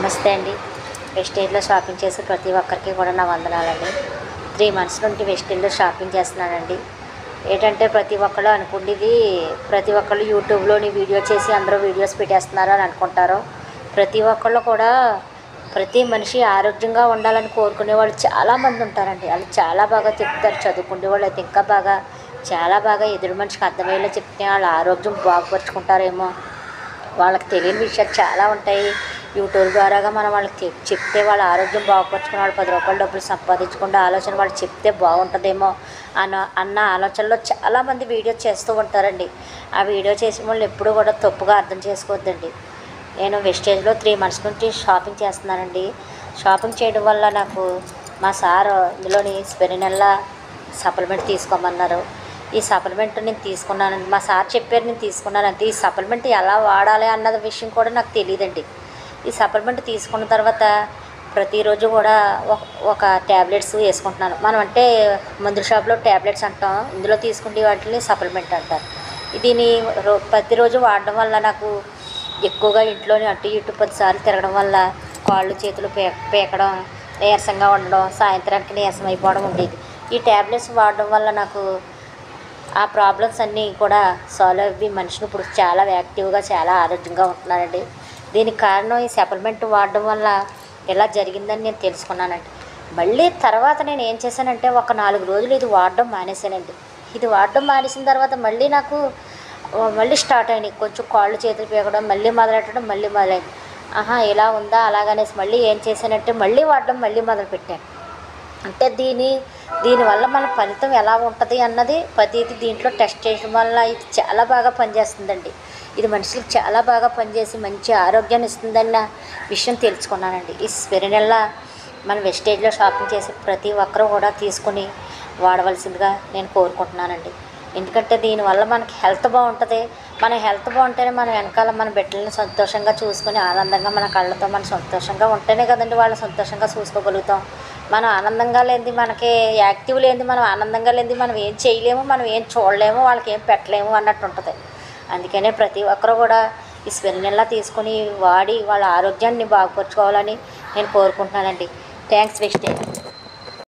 నమస్తే అండి. వెస్టేజ్లో షాపింగ్ చేసి ప్రతి ఒక్కరికి కూడా నా వందనాలండి. 3 మంత్స్ నుండి వెస్టేజ్లో షాపింగ్ చేస్తున్నానండి. ఏంటంటే ప్రతి ఒక్కళ్ళు అనుకుండేది, ప్రతి ఒక్కళ్ళు యూట్యూబ్లోని వీడియో చేసి అందరూ వీడియోస్ పెట్టేస్తున్నారు అని అనుకుంటారు. ప్రతి ఒక్కళ్ళు కూడా ప్రతి మనిషి ఆరోగ్యంగా ఉండాలని కోరుకునే వాళ్ళు చాలామంది ఉంటారండి. వాళ్ళు చాలా బాగా చెప్తారు. చదువుకునే వాళ్ళు అయితే ఇంకా బాగా చాలా బాగా ఎదురు మనిషికి అర్థమయ్యేలా చెప్తే వాళ్ళ ఆరోగ్యం బాగుపరుచుకుంటారేమో. వాళ్ళకి తెలియని విషయాలు చాలా ఉంటాయి. యూట్యూబ్ ద్వారాగా మనం వాళ్ళకి చెప్తే వాళ్ళ ఆరోగ్యం బాగుపరుచుకుని వాళ్ళు 10 రూపాయలు డబ్బులు సంపాదించుకునే ఆలోచన వాళ్ళు చెప్తే బాగుంటుందేమో అన్న ఆలోచనలో చాలామంది వీడియో చేస్తూ ఉంటారండి. ఆ వీడియో చేసిన వాళ్ళు ఎప్పుడూ కూడా తప్పుగా అర్థం చేసుకోవద్దండి. నేను వెస్టేజ్లో 3 మంత్స్ నుంచి షాపింగ్ చేస్తున్నానండి. షాపింగ్ చేయడం వల్ల నాకు మా సార్ ఇందులోని స్పెరినెల్లా సప్లిమెంట్ తీసుకోమన్నారు. ఈ సప్లిమెంట్ నేను తీసుకున్నానండి. మా సార్ చెప్పారు, నేను తీసుకున్నానంటే ఈ సప్లిమెంట్ ఎలా వాడాలి అన్నది విషయం కూడా నాకు తెలియదండి. ఈ సప్లిమెంట్ తీసుకున్న తర్వాత ప్రతిరోజు కూడా ఒక ట్యాబ్లెట్స్ వేసుకుంటున్నాను. మనం అంటే మందుల షాప్లో ట్యాబ్లెట్స్ అంటాం, ఇందులో తీసుకునే వాటిని సప్లిమెంట్ అంటారు. దీన్ని ప్రతిరోజు వాడడం వల్ల నాకు ఎక్కువగా ఇంట్లోనే అటు ఇటు 10 సార్లు తిరగడం వల్ల కాళ్ళు చేతులు పీకడం, నీరసంగా ఉండడం, సాయంత్రానికి నీరసం అయిపోవడం ఉండేది. ఈ ట్యాబ్లెట్స్ వాడడం వల్ల నాకు ఆ ప్రాబ్లమ్స్ అన్నీ కూడా సాల్వ్ అయ్యి మనిషిని ఇప్పుడు చాలా యాక్టివ్గా చాలా ఆరోగ్యంగా ఉంటున్నానండి. దీనికి కారణం ఈ సప్లిమెంట్ వాడడం వల్ల ఇలా జరిగిందని నేను తెలుసుకున్నానండి. మళ్ళీ తర్వాత నేను ఏం చేశానంటే ఒక 4 రోజులు ఇది వాడడం మానేశానండి. ఇది వాడడం మానేసిన తర్వాత మళ్ళీ నాకు స్టార్ట్ అయినాయి. కొంచెం కాళ్ళు చేతులు పీకడం మళ్ళీ మొదలెట్టడం మొదలైంది. ఇలా ఉందా అలాగనేసి మళ్ళీ ఏం చేశానంటే మళ్ళీ వాడడం మొదలుపెట్టాను. అంటే దీనివల్ల మన ఫలితం ఎలా ఉంటుంది అన్నది ప్రతిదీ దీంట్లో టెస్ట్ చేయడం వల్ల ఇది చాలా బాగా పనిచేస్తుందండి. ఇది మనుషులకు చాలా బాగా పనిచేసి మంచి ఆరోగ్యాన్ని ఇస్తుందన్న విషయం తెలుసుకున్నానండి. ఈ స్పెరినెల్లా మన వెస్టేజ్లో షాపింగ్ చేసి ప్రతి ఒక్కరూ కూడా తీసుకుని వాడవలసిందిగా నేను కోరుకుంటున్నానండి. ఎందుకంటే దీనివల్ల మనకి హెల్త్ బాగుంటుంది. మన హెల్త్ బాగుంటేనే మన వెనకాల మన బిడ్డలను సంతోషంగా చూసుకుని ఆనందంగా మన కళ్ళతో మనం సంతోషంగా ఉంటేనే కదండి వాళ్ళు సంతోషంగా చూసుకోగలుగుతాం. మనం ఆనందంగా లేనిది, మనకి యాక్టివ్ లేనిది, మనం ఆనందంగా లేనిది మనం ఏం చేయలేము, మనం ఏం చూడలేము, వాళ్ళకి ఏం పెట్టలేము అన్నట్టు ఉంటుంది. అందుకనే ప్రతి ఒక్కరూ కూడా ఈ స్పెరినెల్లా తీసుకుని వాడి వాళ్ళ ఆరోగ్యాన్ని బాగుపరుచుకోవాలని నేను కోరుకుంటున్నానండి. Thanks wastage.